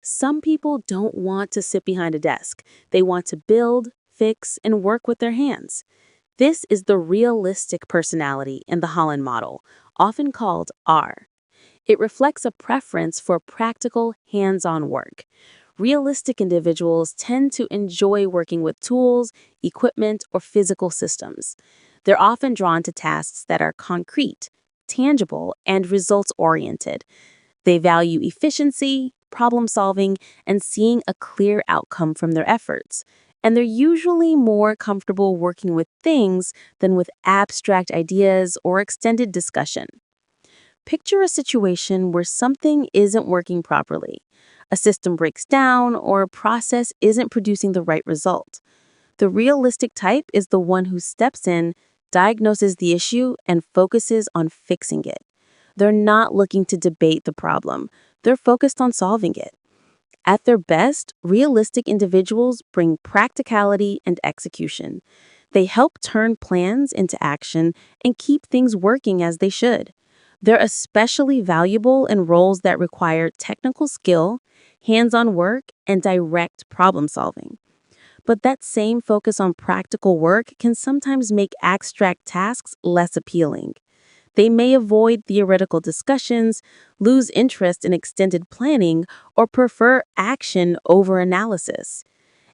Some people don't want to sit behind a desk. They want to build, fix, and work with their hands. This is the realistic personality in the Holland model, often called R. It reflects a preference for practical, hands on work. Realistic individuals tend to enjoy working with tools, equipment, or physical systems. They're often drawn to tasks that are concrete, tangible, and results oriented. They value efficiency, problem solving, and seeing a clear outcome from their efforts. And they're usually more comfortable working with things than with abstract ideas or extended discussion. Picture a situation where something isn't working properly. A system breaks down or a process isn't producing the right result. The realistic type is the one who steps in, diagnoses the issue, and focuses on fixing it. They're not looking to debate the problem. They're focused on solving it. At their best, realistic individuals bring practicality and execution. They help turn plans into action and keep things working as they should. They're especially valuable in roles that require technical skill, hands-on work, and direct problem solving. But that same focus on practical work can sometimes make abstract tasks less appealing. They may avoid theoretical discussions, lose interest in extended planning, or prefer action over analysis.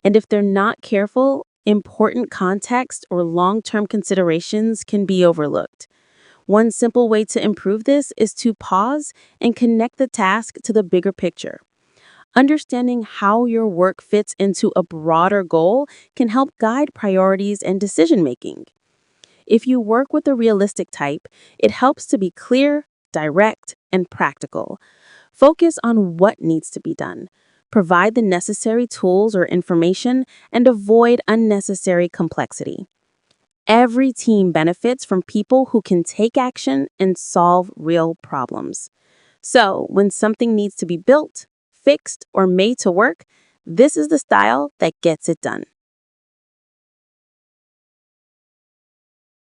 And if they're not careful, important context or long-term considerations can be overlooked. One simple way to improve this is to pause and connect the task to the bigger picture. Understanding how your work fits into a broader goal can help guide priorities and decision-making. If you work with a realistic type, it helps to be clear, direct, and practical. Focus on what needs to be done. Provide the necessary tools or information and avoid unnecessary complexity. Every team benefits from people who can take action and solve real problems. So, when something needs to be built, fixed, or made to work, this is the style that gets it done.